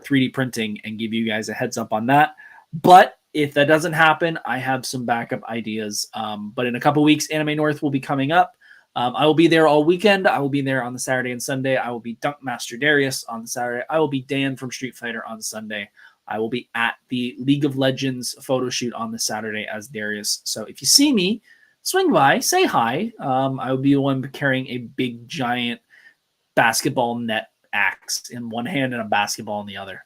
3D printing and give you guys a heads up on that. But if that doesn't happen, I have some backup ideas. But in a couple weeks, Anime North will be coming up. I will be there all weekend. I will be there on the Saturday and Sunday. I will be Dunkmaster Darius on the Saturday. I will be Dan from Street Fighter on the Sunday. I will be at the League of Legends photo shoot on the Saturday as Darius. So if you see me, swing by, say hi. I will be the one carrying a big, giant basketball net axe in one hand and a basketball in the other.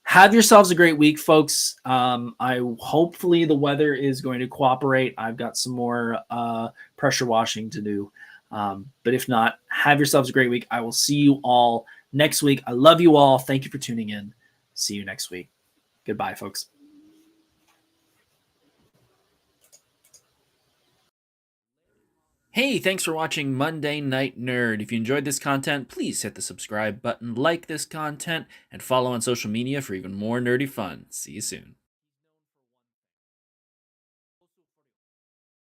Have yourselves a great week, folks. Hopefully the weather is going to cooperate. I've got some more pressure washing to do. But if not, have yourselves a great week. I will see you all next week. I love you all. Thank you for tuning in. See you next week. Goodbye, folks. Hey, thanks for watching Monday Night Nerd. If you enjoyed this content, please hit the subscribe button, like this content, and follow on social media for even more nerdy fun. See you soon.